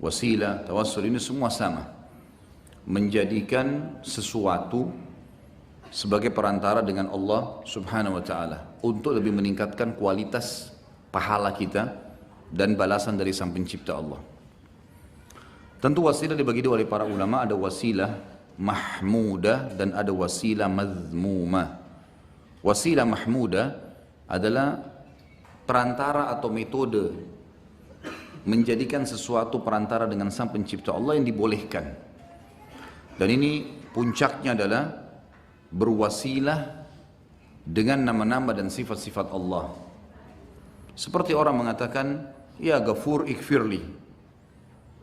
wasilah, tawassul ini semua sama. Menjadikan sesuatu sebagai perantara dengan Allah Subhanahu wa taala untuk lebih meningkatkan kualitas pahala kita dan balasan dari Sang Pencipta Allah. Tentu wasilah dibagi dua oleh para ulama, ada wasilah mahmudah dan ada wasilah mazmumah. Wasilah mahmudah adalah perantara atau metode menjadikan sesuatu perantara dengan Sang Pencipta Allah yang dibolehkan. Dan ini puncaknya adalah berwasilah dengan nama-nama dan sifat-sifat Allah. Seperti orang mengatakan, ya Ghafur ikfirli.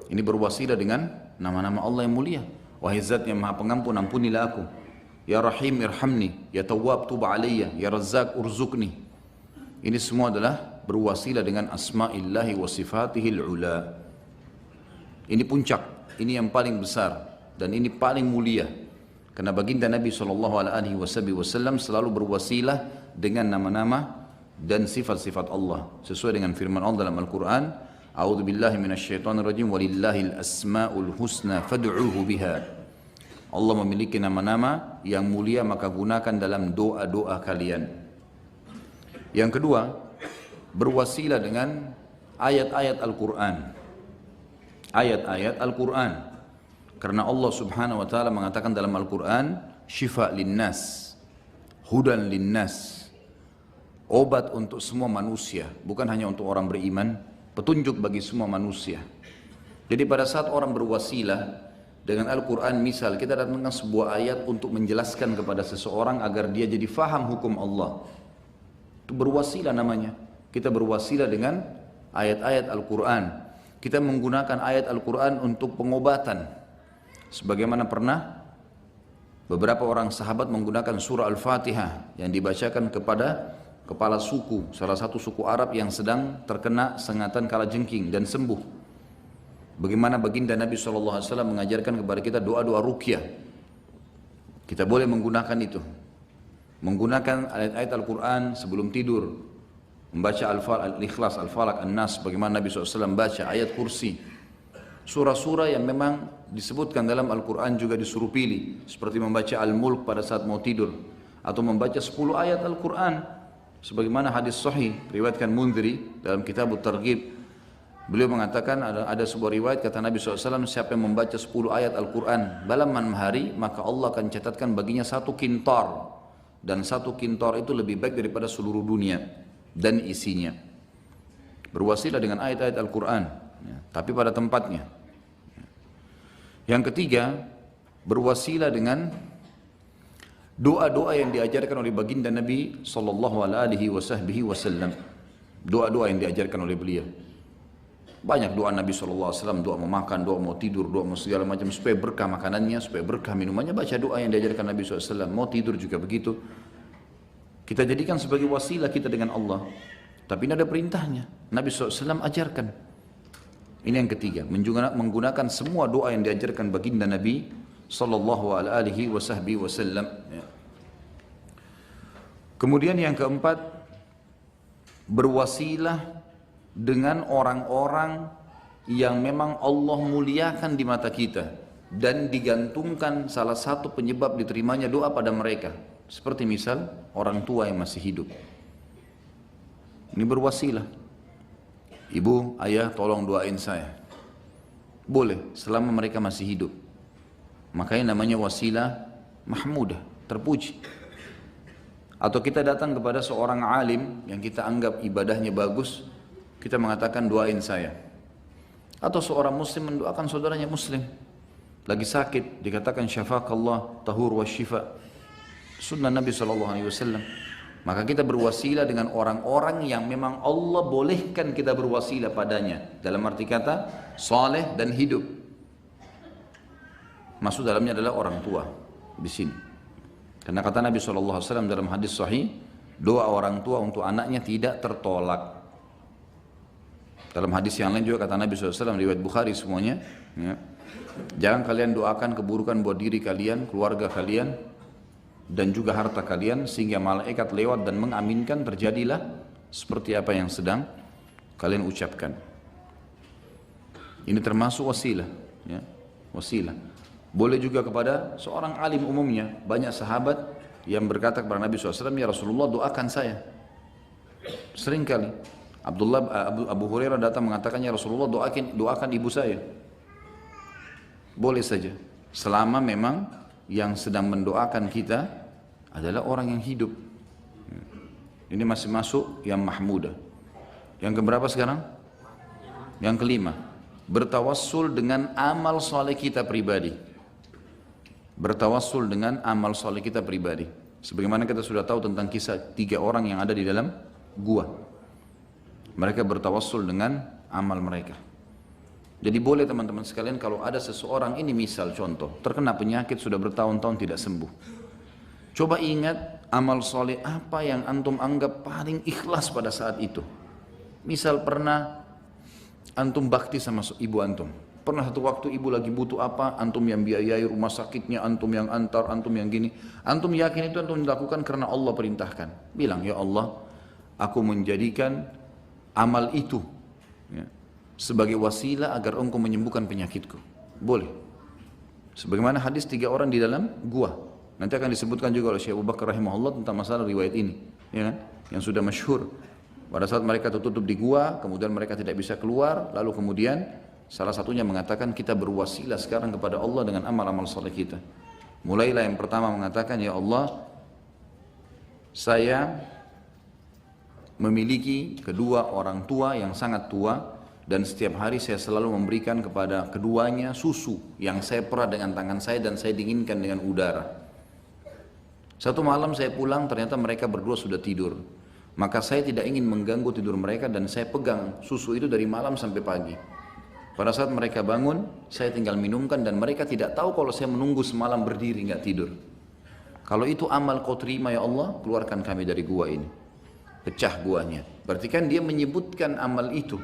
Ini berwasilah dengan nama-nama Allah yang mulia. Wahai Zat yang Maha Pengampun, ampunilah aku. Ya Rahim irhamni, ya Tawwab tub alayya, ya Razzaq urzukni. Ini semua adalah berwasilah dengan asma'illahi wa sifatihil ula. Ini puncak, ini yang paling besar dan ini paling mulia. Karena baginda Nabi SAW selalu berwasilah dengan nama-nama dan sifat-sifat Allah sesuai dengan firman Allah dalam Al-Quran, A'udzu billahi minasyaitonir rajim, walillahil asmaul husna fad'uuhu biha. Allah memiliki nama-nama yang mulia, maka gunakan dalam doa-doa kalian. Yang kedua, berwasilah dengan ayat-ayat Al-Quran. Ayat-ayat Al-Quran. Karena Allah Subhanahu wa taala mengatakan dalam Al-Quran, syifa linnas, hudan linnas. Obat untuk semua manusia, bukan hanya untuk orang beriman, petunjuk bagi semua manusia. Jadi pada saat orang berwasilah dengan Al-Quran, misal kita datangkan sebuah ayat untuk menjelaskan kepada seseorang agar dia jadi faham hukum Allah, itu berwasilah namanya. Kita berwasilah dengan ayat-ayat Al-Quran. Kita menggunakan ayat Al-Quran untuk pengobatan. Sebagaimana pernah beberapa orang sahabat menggunakan surah Al-Fatihah yang dibacakan kepada kepala suku, salah satu suku Arab yang sedang terkena sengatan kalajengking dan sembuh. Bagaimana baginda Nabi SAW mengajarkan kepada kita doa-doa ruqyah. Kita boleh menggunakan itu. Menggunakan ayat-ayat Al-Quran sebelum tidur. Membaca Al-Ikhlas, Al-Falaq, An-Nas, bagaimana Nabi SAW baca ayat kursi. Surah-surah yang memang disebutkan dalam Al-Quran juga disuruh pilih. Seperti membaca Al-Mulk pada saat mau tidur. Atau membaca 10 ayat Al-Quran. Sebagaimana hadis sahih riwayatkan Mundhiri dalam kitab At-Targhib, beliau mengatakan ada sebuah riwayat kata Nabi SAW, siapa yang membaca 10 ayat Al-Quran dalam malam hari, maka Allah akan catatkan baginya 1 kintar, dan 1 kintar itu lebih baik daripada seluruh dunia dan isinya. Berwasilah dengan ayat-ayat Al-Quran, ya, tapi pada tempatnya. Yang ketiga, berwasilah dengan doa-doa yang diajarkan oleh baginda Nabi sallallahu alaihi wasallam. Doa-doa yang diajarkan oleh beliau. Banyak doa Nabi sallallahu alaihi wasallam, doa mau makan, doa mau tidur, doa mau segala macam supaya berkah makanannya, supaya berkah minumannya, baca doa yang diajarkan Nabi sallallahu alaihi wasallam. Mau tidur juga begitu. Kita jadikan sebagai wasilah kita dengan Allah. Tapi ini ada perintahnya. Nabi SAW ajarkan. Ini yang ketiga, menggunakan semua doa yang diajarkan baginda Nabi sallallahu alaihi wasallam. Kemudian yang keempat, berwasilah dengan orang-orang yang memang Allah muliakan di mata kita dan digantungkan salah satu penyebab diterimanya doa pada mereka. Seperti misal orang tua yang masih hidup. Ini berwasilah. Ibu, ayah tolong doain saya. Boleh selama mereka masih hidup. Makanya namanya wasilah mahmudah, terpuji. Atau kita datang kepada seorang alim yang kita anggap ibadahnya bagus, kita mengatakan doain saya. Atau seorang muslim mendoakan saudaranya muslim lagi sakit, dikatakan syafaqallah tahur wa syifa. Sunnah Nabi SAW. Maka kita berwasilah dengan orang-orang yang memang Allah bolehkan kita berwasilah padanya. Dalam arti kata saleh dan hidup. Maksud dalamnya adalah orang tua di sini. Karena kata Nabi SAW dalam hadis sahih, doa orang tua untuk anaknya tidak tertolak. Dalam hadis yang lain juga kata Nabi SAW, riwayat Bukhari semuanya, ya, jangan kalian doakan keburukan buat diri kalian, keluarga kalian, dan juga harta kalian, sehingga malaikat lewat dan mengaminkan terjadilah seperti apa yang sedang kalian ucapkan. Ini termasuk wasilah, ya, wasilah. Boleh juga kepada seorang alim umumnya. Banyak sahabat yang berkata kepada Nabi SAW, ya Rasulullah doakan saya. Seringkali Abu Hurairah datang mengatakan, ya Rasulullah doakan ibu saya. Boleh saja, selama memang yang sedang mendoakan kita adalah orang yang hidup. Ini masih masuk yang mahmudah. Yang keberapa sekarang? Yang kelima, bertawassul dengan amal soleh kita pribadi. Bertawassul dengan amal soleh kita pribadi. Sebagaimana kita sudah tahu tentang kisah 3 orang yang ada di dalam gua. Mereka bertawassul dengan amal mereka. Jadi boleh teman-teman sekalian, kalau ada seseorang, ini misal contoh, terkena penyakit sudah bertahun-tahun tidak sembuh. Coba ingat amal soleh apa yang antum anggap paling ikhlas pada saat itu. Misal pernah antum bakti sama ibu antum. Pernah satu waktu ibu lagi butuh apa, antum yang biayai rumah sakitnya, antum yang antar, antum yang gini. Antum yakin itu antum dilakukan karena Allah perintahkan. Bilang, ya Allah, aku menjadikan amal itu, ya, sebagai wasilah agar engkau menyembuhkan penyakitku. Boleh. Sebagaimana hadis 3 orang di dalam gua. Nanti akan disebutkan juga oleh Syekh Abu Bakar rahimahullah tentang masalah riwayat ini, ya kan? Yang sudah masyhur. Pada saat mereka tertutup di gua, kemudian mereka tidak bisa keluar, lalu kemudian salah satunya mengatakan, kita berwasilah sekarang kepada Allah dengan amal-amal saleh kita. Mulailah yang pertama mengatakan, ya Allah, saya memiliki kedua orang tua yang sangat tua, dan setiap hari saya selalu memberikan kepada keduanya susu yang saya perah dengan tangan saya dan saya dinginkan dengan udara. Satu malam saya pulang, ternyata mereka berdua sudah tidur. Maka saya tidak ingin mengganggu tidur mereka dan saya pegang susu itu dari malam sampai pagi. Pada saat mereka bangun, saya tinggal minumkan dan mereka tidak tahu kalau saya menunggu semalam berdiri nggak tidur. Kalau itu amal kau terima ya Allah, keluarkan kami dari gua ini. Pecah guanya. Berarti kan dia menyebutkan amal itu.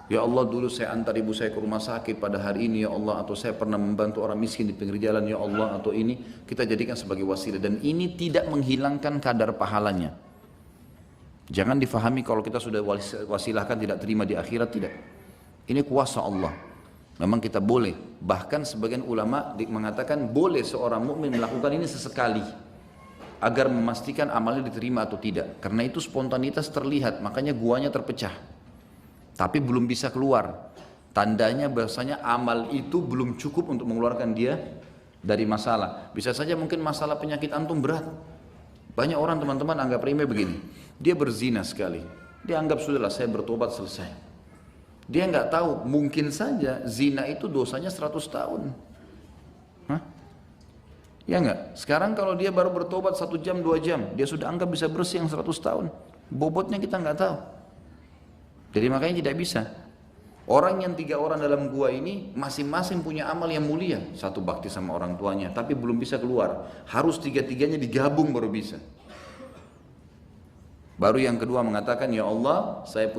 Ya Allah, dulu saya antar ibu saya ke rumah sakit pada hari ini ya Allah, atau saya pernah membantu orang miskin di pinggir jalan ya Allah, atau ini kita jadikan sebagai wasilah, dan ini tidak menghilangkan kadar pahalanya. Jangan difahami kalau kita sudah wasilahkan tidak terima di akhirat, tidak. Ini kuasa Allah. Memang kita boleh, bahkan sebagian ulama mengatakan boleh seorang mukmin melakukan ini sesekali agar memastikan amalnya diterima atau tidak. Karena itu spontanitas terlihat, makanya guanya terpecah. Tapi belum bisa keluar. Tandanya bahasanya amal itu belum cukup untuk mengeluarkan dia dari masalah. Bisa saja mungkin masalah penyakit antum berat. Banyak orang teman-teman anggap remeh begini. Dia berzina sekali. Dia anggap sudahlah saya bertobat selesai. Dia nggak tahu mungkin saja zina itu dosanya 100 tahun. Hah? Ya nggak? Sekarang kalau dia baru bertobat 1 jam 2 jam, dia sudah anggap bisa bersih yang 100 tahun. Bobotnya kita nggak tahu. Jadi makanya tidak bisa. Orang yang 3 orang dalam gua ini masing-masing punya amal yang mulia. Satu bakti sama orang tuanya, tapi belum bisa keluar. Harus 3-3-nya digabung baru bisa. Baru yang kedua mengatakan, ya Allah, saya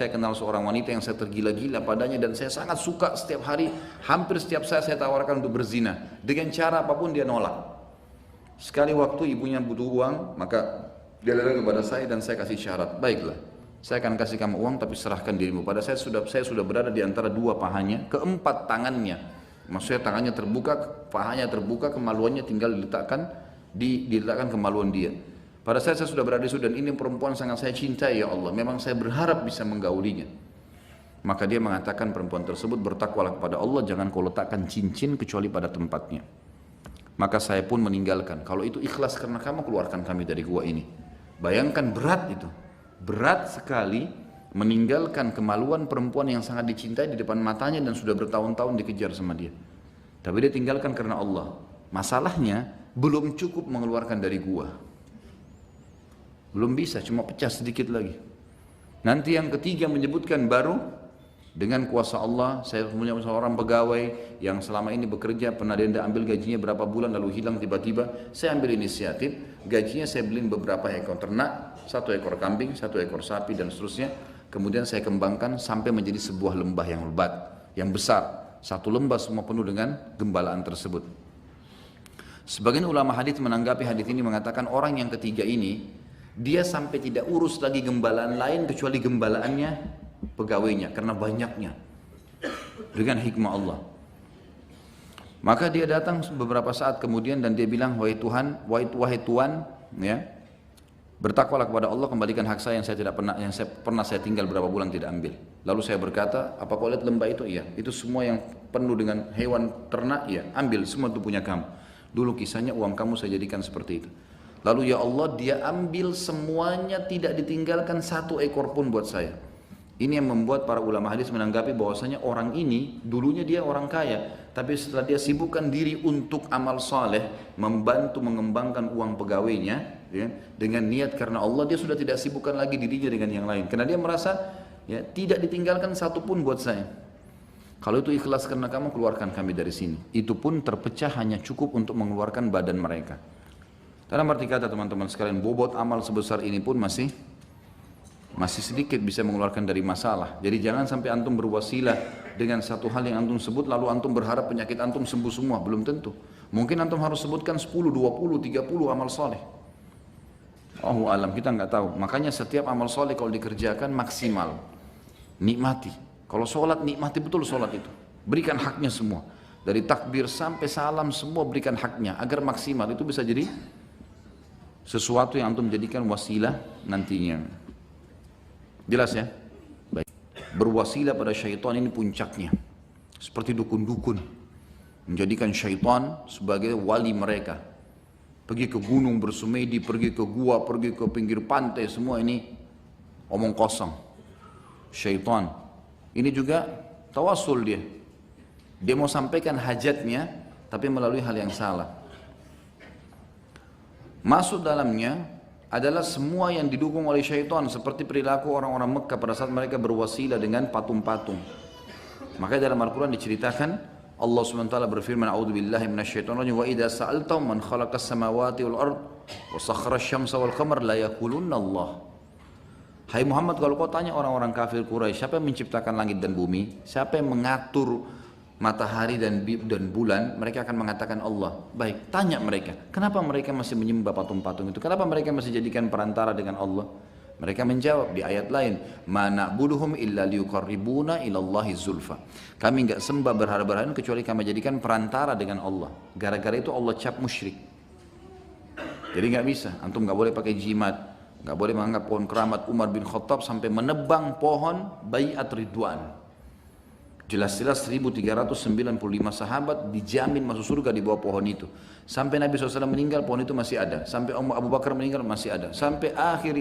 kenal seorang wanita yang saya tergila-gila padanya dan saya sangat suka setiap hari, hampir setiap saya tawarkan untuk berzina. Dengan cara apapun dia nolak. Sekali waktu ibunya butuh uang, maka dia datang kepada saya dan saya kasih syarat. Baiklah, saya akan kasih kamu uang tapi serahkan dirimu. Pada saya sudah berada di antara 2 pahanya, keempat tangannya. Maksudnya tangannya terbuka, pahanya terbuka, kemaluannya tinggal diletakkan kemaluan dia. Pada saya sudah berada di situ dan ini perempuan sangat saya cintai ya Allah. Memang saya berharap bisa menggaulinya. Maka dia mengatakan perempuan tersebut, bertakwalah kepada Allah, jangan kau letakkan cincin kecuali pada tempatnya. Maka saya pun meninggalkan. Kalau itu ikhlas karena kamu, keluarkan kami dari gua ini. Bayangkan berat itu. Berat sekali meninggalkan kemaluan perempuan yang sangat dicintai di depan matanya dan sudah bertahun-tahun dikejar sama dia. Tapi dia tinggalkan karena Allah. Masalahnya belum cukup mengeluarkan dari gua. Belum bisa, cuma pecah sedikit lagi. Nanti yang ketiga menyebutkan baru dengan kuasa Allah, saya punya seorang pegawai yang selama ini bekerja, pernah dia ambil gajinya berapa bulan lalu hilang tiba-tiba. Saya ambil inisiatif, gajinya saya beliin beberapa ekor ternak, 1 ekor kambing, 1 ekor sapi dan seterusnya. Kemudian saya kembangkan sampai menjadi sebuah lembah yang lebat, yang besar. 1 lembah semua penuh dengan gembalaan tersebut. Sebagian ulama hadis menanggapi hadis ini mengatakan orang yang ketiga ini dia sampai tidak urus lagi gembalaan lain kecuali gembalaannya pegawainya karena banyaknya. dengan hikmah Allah. Maka dia datang beberapa saat kemudian dan dia bilang, wahai Tuhan, wahai Tuhan, ya, bertakwalah kepada Allah, kembalikan hak saya yang pernah saya tinggal berapa bulan tidak ambil. Lalu saya berkata, apa kau lihat lembah itu? Iya. Itu semua yang penuh dengan hewan ternak, ya, ambil, semua itu punya kamu. Dulu kisahnya uang kamu saya jadikan seperti itu. Lalu ya Allah, dia ambil semuanya, tidak ditinggalkan satu ekor pun buat saya. Ini yang membuat para ulama hadis menanggapi bahwasanya orang ini dulunya dia orang kaya, tapi setelah dia sibukkan diri untuk amal saleh, membantu mengembangkan uang pegawainya, ya, dengan niat karena Allah, dia sudah tidak sibukkan lagi dirinya dengan yang lain. Karena dia merasa, ya, tidak ditinggalkan satu pun buat saya. Kalau itu ikhlas karena kamu, keluarkan kami dari sini. Itu pun terpecah hanya cukup untuk mengeluarkan badan mereka. Dalam arti kata teman-teman sekalian, bobot amal sebesar ini pun masih sedikit bisa mengeluarkan dari masalah. Jadi jangan sampai antum berwasilah dengan satu hal yang antum sebut lalu antum berharap penyakit antum sembuh semua, belum tentu. Mungkin antum harus sebutkan 10, 20, 30 amal soleh. Allahu alam, kita nggak tahu. Makanya setiap amal soleh kalau dikerjakan maksimal, nikmati. Kalau sholat, nikmati betul sholat itu. Berikan haknya semua. Dari takbir sampai salam semua berikan haknya agar maksimal. Itu bisa jadi sesuatu yang antum jadikan wasilah nantinya. Jelas ya? Baik. Berwasilah pada syaitan ini puncaknya. Seperti dukun-dukun. Menjadikan syaitan sebagai wali mereka. Pergi ke gunung bersemedi, pergi ke gua, pergi ke pinggir pantai, semua ini omong kosong. Syaitan. Ini juga tawasul dia. Dia mau sampaikan hajatnya, tapi melalui hal yang salah. Masuk dalamnya adalah semua yang didukung oleh syaitan, seperti perilaku orang-orang Mekah pada saat mereka berwasilah dengan patung-patung. Maka dalam Al-Quran diceritakan, Allah SWT berfirman, A'udzubillahi minasyaitonirrajim, wa idza sa'altahum man khalaqas samawati wal ard wa sakhkhara asy-syamsa wal qamar la yaqulunna Allah. Hai Muhammad, kalau kau tanya orang-orang kafir Quraisy, siapa yang menciptakan langit dan bumi? Siapa yang mengatur matahari dan bulan? Mereka akan mengatakan Allah. Baik, tanya mereka, kenapa mereka masih menyembah patung-patung itu? Kenapa mereka masih jadikan perantara dengan Allah? Mereka menjawab di ayat lain, ma na'buduhum illa liyuqarribuna ilallahi zulfa. Kami enggak sembah berhala-berhala kecuali kami jadikan perantara dengan Allah. Gara-gara itu Allah cap musyrik. Jadi enggak bisa, antum enggak boleh pakai jimat, enggak boleh menganggap pohon keramat Umar bin Khattab sampai menebang pohon Bai'at Ridwan. Jelas-jelas 1395 sahabat dijamin masuk surga di bawah pohon itu. Sampai Nabi SAW meninggal pohon itu masih ada. Sampai Abu Bakar meninggal masih ada. Sampai akhir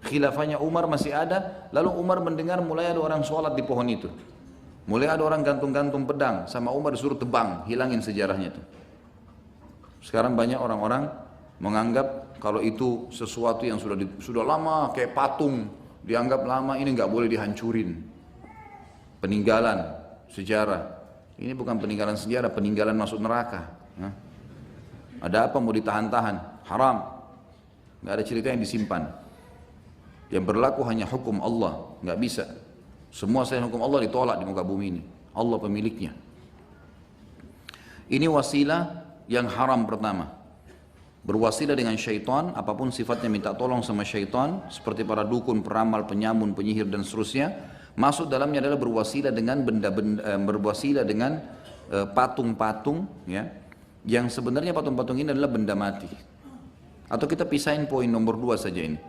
khilafahnya Umar masih ada. Lalu Umar mendengar mulai ada orang sholat di pohon itu. Mulai ada orang gantung-gantung pedang. Sama Umar disuruh tebang, hilangin sejarahnya itu. Sekarang banyak orang-orang menganggap kalau itu sesuatu yang sudah lama kayak patung. Dianggap lama, ini nggak boleh dihancurin. Peninggalan sejarah. Ini bukan peninggalan sejarah, peninggalan masuk neraka. Ada apa mau ditahan-tahan? Haram. Nggak ada cerita yang disimpan. Yang berlaku hanya hukum Allah, nggak bisa. Semua selain hukum Allah ditolak di muka bumi ini. Allah pemiliknya. Ini wasilah yang haram pertama. Berwasilah dengan syaitan, apapun sifatnya minta tolong sama syaitan, seperti para dukun, peramal, penyamun, penyihir dan seterusnya. Masuk dalamnya adalah berwasilah dengan berwasilah dengan patung-patung, ya, yang sebenarnya patung-patung ini adalah benda mati. Atau kita pisahin poin nomor 2 saja ini.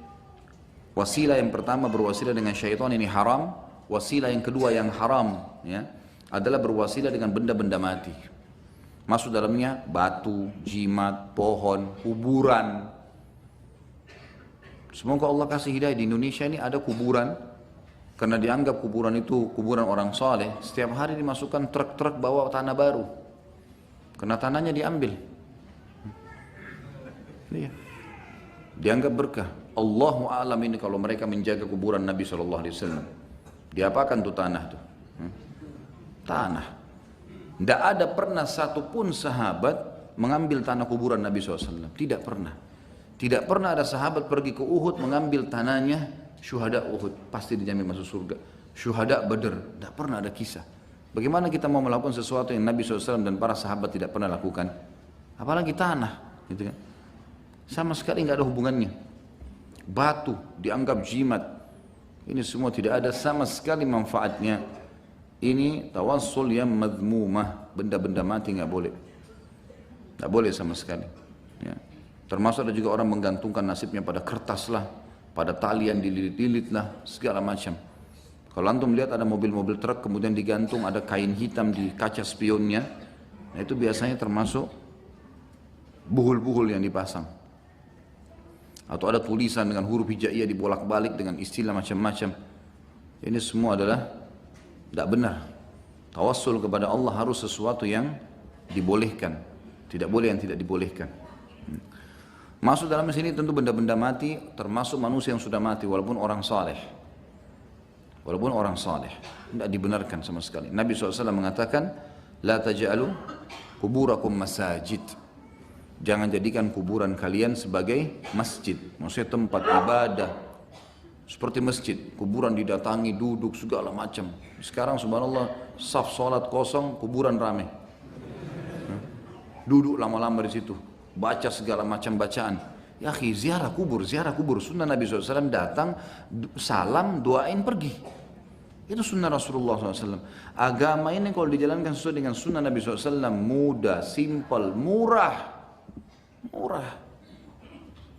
Wasilah yang pertama berwasilah dengan syaitan ini haram. Wasilah yang kedua yang haram, ya, adalah berwasilah dengan benda-benda mati. Masuk dalamnya batu, jimat, pohon, kuburan. Semoga Allah kasih hidayah. Di Indonesia ini ada kuburan. Karena dianggap kuburan itu kuburan orang soleh, setiap hari dimasukkan truk-truk bawa tanah baru. Karena tanahnya diambil. Iya. Dianggap berkah. Allahu a'lam ini kalau mereka menjaga kuburan Nabi SAW. Diapakan tuh tanah tuh? Tanah. Tidak ada pernah satupun sahabat mengambil tanah kuburan Nabi SAW. Tidak pernah. Tidak pernah ada sahabat pergi ke Uhud mengambil tanahnya. Syuhada Uhud pasti dijamin masuk surga. Syuhada Badr, tidak pernah ada kisah. Bagaimana kita mau melakukan sesuatu yang Nabi SAW dan para sahabat tidak pernah lakukan? Apalagi tanah, gitu kan? Sama sekali nggak ada hubungannya. Batu dianggap jimat. Ini semua tidak ada sama sekali manfaatnya. Ini tawassul yang madmumah, benda-benda mati nggak boleh. Nggak boleh sama sekali. Ya. Termasuk ada juga orang menggantungkan nasibnya pada kertas lah, pada tali yang dililit-lilit lah, segala macam. Kalau antum lihat ada mobil-mobil truk kemudian digantung ada kain hitam di kaca spionnya, nah itu biasanya termasuk buhul-buhul yang dipasang. Atau ada tulisan dengan huruf hijaiyah dibolak-balik dengan istilah macam-macam. Ini semua adalah tidak benar. Tawassul kepada Allah harus sesuatu yang dibolehkan, tidak boleh yang tidak dibolehkan. Masuk dalam sini tentu benda-benda mati, termasuk manusia yang sudah mati walaupun orang saleh. Walaupun orang saleh, tidak dibenarkan sama sekali. Nabi SAW mengatakan, la taj'alu kuburakum masajid. Jangan jadikan kuburan kalian sebagai masjid, maksudnya tempat ibadah. Seperti masjid, kuburan didatangi, duduk, segala macam. Sekarang subhanallah, saf sholat kosong, kuburan rame. Duduk lama-lama di situ, baca segala macam bacaan. Ya akhi, ziarah kubur. Sunnah Nabi SAW datang, salam, doain, pergi. Itu sunnah Rasulullah SAW. Agama ini kalau dijalankan sesuai dengan sunnah Nabi SAW, mudah, simpel, murah. Murah.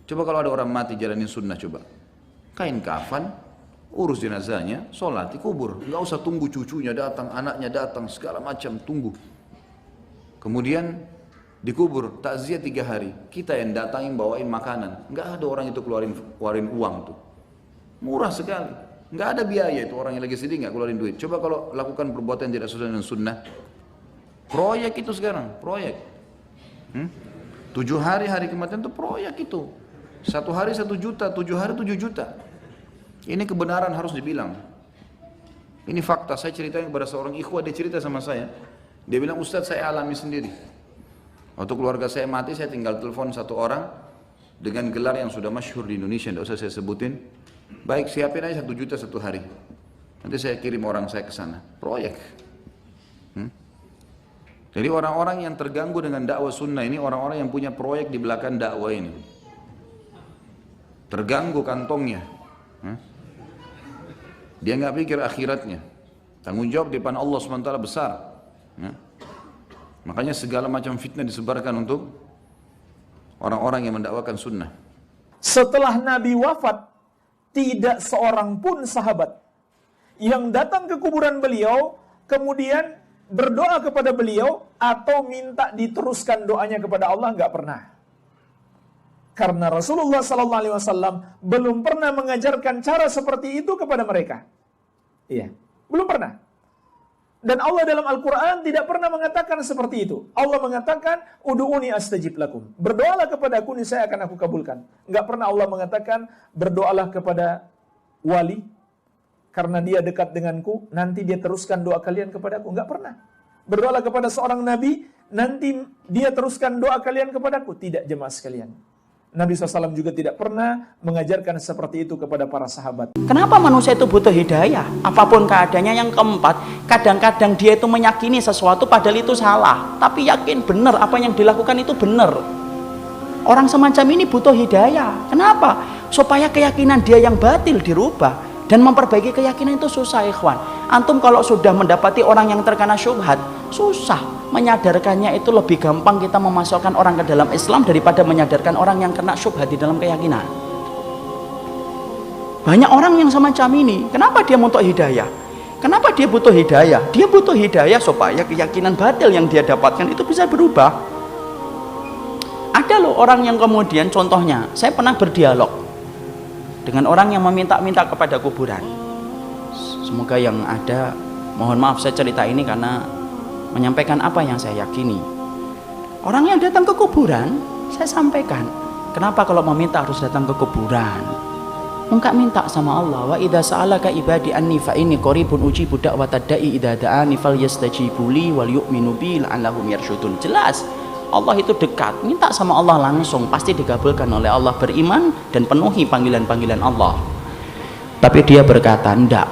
Coba kalau ada orang mati jalanin sunnah coba. Kain kafan, urus jenazahnya, sholat di kubur. Nggak usah tunggu cucunya datang, anaknya datang, segala macam, tunggu. Kemudian dikubur, takziah 3 hari. Kita yang datangin bawain makanan. Nggak ada orang itu keluarin uang tuh. Murah sekali. Nggak ada biaya itu, orang yang lagi sedih nggak keluarin duit. Coba kalau lakukan perbuatan yang tidak sesuai dengan sunnah. Proyek itu sekarang, proyek. 7 hari kematian itu proyek itu. 1 hari 1 juta, 7 hari 7 juta. Ini kebenaran harus dibilang. Ini fakta, saya ceritain kepada seorang ikhwah, dia cerita sama saya. Dia bilang, Ustadz saya alami sendiri. Waktu keluarga saya mati, saya tinggal telepon satu orang dengan gelar yang sudah masyhur di Indonesia, tidak usah saya sebutin. Baik, siapin aja 1 juta 1 hari. Nanti saya kirim orang saya ke sana. Proyek. Jadi orang-orang yang terganggu dengan dakwah sunnah ini, orang-orang yang punya proyek di belakang dakwah ini. Terganggu kantongnya. Dia nggak pikir akhiratnya. Tanggung jawab di depan Allah SWT besar. Makanya segala macam fitnah disebarkan untuk orang-orang yang mendakwakan sunnah. Setelah Nabi wafat, tidak seorang pun sahabat yang datang ke kuburan beliau kemudian berdoa kepada beliau atau minta diteruskan doanya kepada Allah, nggak pernah. Karena Rasulullah SAW belum pernah mengajarkan cara seperti itu kepada mereka. Iya, belum pernah. Dan Allah dalam Al-Quran tidak pernah mengatakan seperti itu. Allah mengatakan, Udu'uni astajib lakum. Berdoalah kepada aku, niscaya akan aku kabulkan. Enggak pernah Allah mengatakan, berdoalah kepada wali, karena dia dekat denganku, nanti dia teruskan doa kalian kepada aku. Enggak pernah. Berdoalah kepada seorang nabi, nanti dia teruskan doa kalian kepadaku. Tidak, jemaah sekalian. Nabi SAW juga tidak pernah mengajarkan seperti itu kepada para sahabat. Kenapa manusia itu butuh hidayah? Apapun keadaannya. Yang keempat, kadang-kadang dia itu meyakini sesuatu padahal itu salah, tapi yakin benar apa yang dilakukan itu benar. Orang semacam ini butuh hidayah. Kenapa? Supaya keyakinan dia yang batil dirubah. Dan memperbaiki keyakinan itu susah, ikhwan. Antum kalau sudah mendapati orang yang terkena syubhat, susah. Menyadarkannya itu lebih gampang kita memasukkan orang ke dalam Islam daripada menyadarkan orang yang kena syubhat di dalam keyakinan. Banyak orang yang semacam ini. Kenapa dia butuh hidayah? Kenapa dia butuh hidayah? Dia butuh hidayah supaya keyakinan batil yang dia dapatkan itu bisa berubah. Ada loh orang yang kemudian, contohnya, saya pernah berdialog dengan orang yang meminta-minta kepada kuburan. Semoga yang ada, mohon maaf saya cerita ini karena menyampaikan apa yang saya yakini. Orang yang datang ke kuburan, saya sampaikan, kenapa kalau meminta harus datang ke kuburan? Enggak minta sama Allah. Wa idza sa'alaka ibadi anni fa inni qaribun ujibu da'watad da'i idza da'ani falyastajibu li wal yu'minu bi la'allahum yarshudun. Jelas Allah itu dekat, minta sama Allah langsung, pasti dikabulkan oleh Allah. Beriman dan penuhi panggilan-panggilan Allah. Tapi dia berkata, enggak,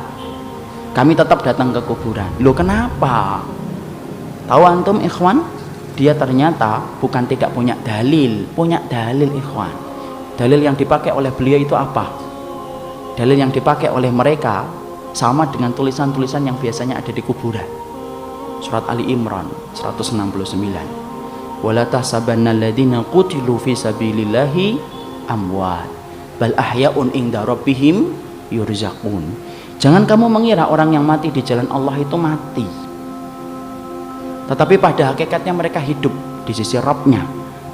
kami tetap datang ke kuburan. Loh kenapa? Tahu antum ikhwan, dia ternyata bukan tidak punya dalil, punya dalil ikhwan. Dalil yang dipakai oleh beliau itu apa? Dalil yang dipakai oleh mereka sama dengan tulisan-tulisan yang biasanya ada di kuburan. Surat Ali Imran 169. Wala tahsabanna alladziina qutilu fi sabilillahi amwat bal ahya'un inda rabbihim yurzaqun. Jangan kamu mengira orang yang mati di jalan Allah itu mati, tetapi pada hakikatnya mereka hidup di sisi Rabbnya,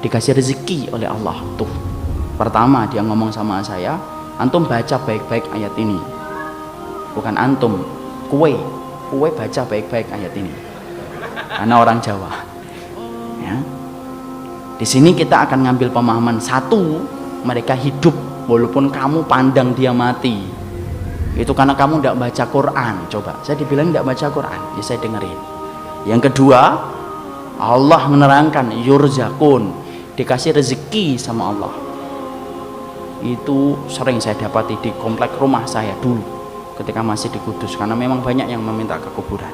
dikasih rezeki oleh Allah. Tuh, pertama dia ngomong sama saya, antum baca baik-baik ayat ini. Bukan antum, kue baca baik-baik ayat ini, karena orang Jawa ya. Di sini kita akan ngambil pemahaman satu, mereka hidup walaupun kamu pandang dia mati. Itu karena kamu tidak baca Quran. Coba, saya dibilang tidak baca Quran, ya saya dengerin. Yang kedua, Allah menerangkan yurzakun, dikasih rezeki sama Allah. Itu sering saya dapati di komplek rumah saya dulu ketika masih di Kudus, karena memang banyak yang meminta ke kuburan.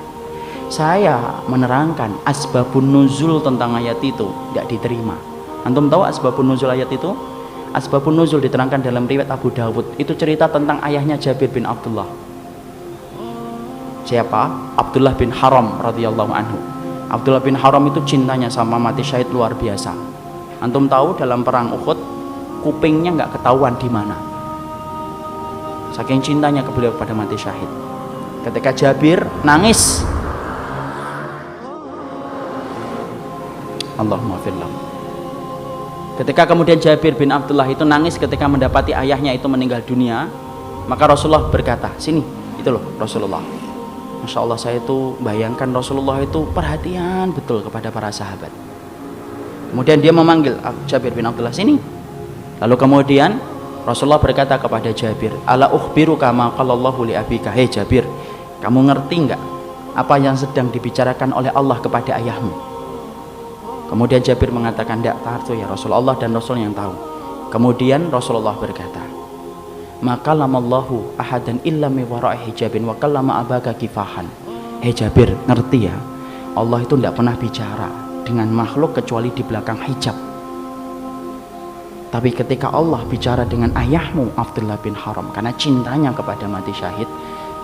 Saya menerangkan asbabun nuzul tentang ayat itu tidak diterima. Antum tahu asbabun nuzul ayat itu? Asbabun nuzul diterangkan dalam riwayat Abu Dawud. Itu cerita tentang ayahnya Jabir bin Abdullah. Siapa? Abdullah bin Haram radhiyallahu anhu. Abdullah bin Haram itu cintanya sama mati syahid luar biasa. Antum tahu dalam perang Uhud kupingnya nggak ketahuan di mana, saking cintanya ke beliau pada mati syahid. Ketika Jabir nangis, Allahumma firlam. Ketika kemudian Jabir bin Abdullah itu nangis ketika mendapati ayahnya itu meninggal dunia, maka Rasulullah berkata, sini, itu loh Rasulullah. Masya Allah, saya itu bayangkan Rasulullah itu perhatian betul kepada para sahabat. Kemudian dia memanggil Jabir bin Abdullah, sini. Lalu kemudian Rasulullah berkata kepada Jabir, ala ukhbiruka ma qalallahu li abika. Hei Jabir, kamu ngerti enggak apa yang sedang dibicarakan oleh Allah kepada ayahmu? Kemudian Jabir mengatakan, tidak tahu ya Rasulullah, dan Rasul yang tahu. Kemudian Rasulullah berkata, maka lamallahu ahadan illa mi wara'i hijabin wa kallama abaka kifahan. Hei Jabir, ngerti ya, Allah itu tidak pernah bicara dengan makhluk kecuali di belakang hijab. Tapi ketika Allah bicara dengan ayahmu Abdullah bin Haram, karena cintanya kepada mati syahid,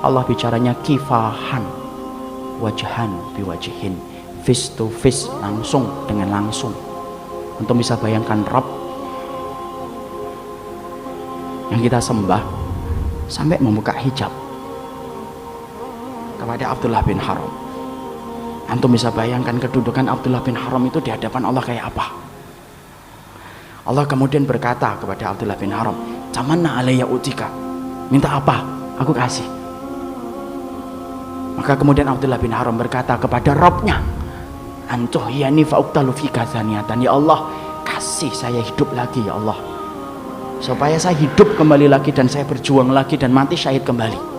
Allah bicaranya kifahan, wajhan biwajhin, face to face, langsung dengan langsung. Untuk bisa bayangkan Rabb yang kita sembah sampai membuka hijab kepada Abdullah bin Haram. Antum bisa bayangkan kedudukan Abdullah bin Haram itu di hadapan Allah kayak apa. Allah kemudian berkata kepada Abdullah bin Haram, tamanna alayya utika, minta apa aku kasih. Maka kemudian Abdullah bin Haram berkata kepada Rabbnya, antuh yani fa'uktalu fika zaniatan. Ya Allah, kasih saya hidup lagi ya Allah, supaya saya hidup kembali lagi dan saya berjuang lagi dan mati syahid kembali.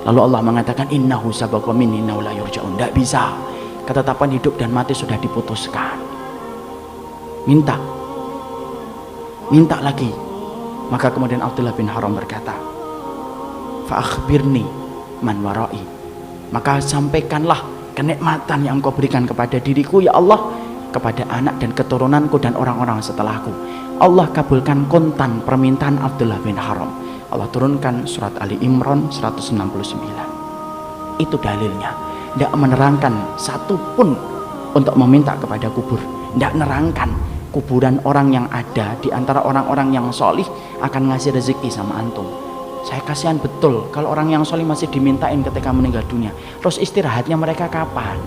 Lalu Allah mengatakan, innahu sabaqa minni innahu la yurja'un. Tidak bisa, ketetapan hidup dan mati sudah diputuskan. Minta lagi. Maka kemudian Abdullah bin Haram berkata, fa akhbirni man warai, maka sampaikanlah kenikmatan yang engkau berikan kepada diriku ya Allah, kepada anak dan keturunanku dan orang-orang setelahku. Allah kabulkan kontan permintaan Abdullah bin Haram. Allah turunkan surat Ali Imran 169. Itu dalilnya. Tidak menerangkan satu pun untuk meminta kepada kubur. Tidak menerangkan kuburan orang yang ada di antara orang-orang yang solih akan ngasih rezeki sama antum. Saya kasihan betul kalau orang yang solih masih dimintain ketika meninggal dunia. Terus istirahatnya mereka kapan?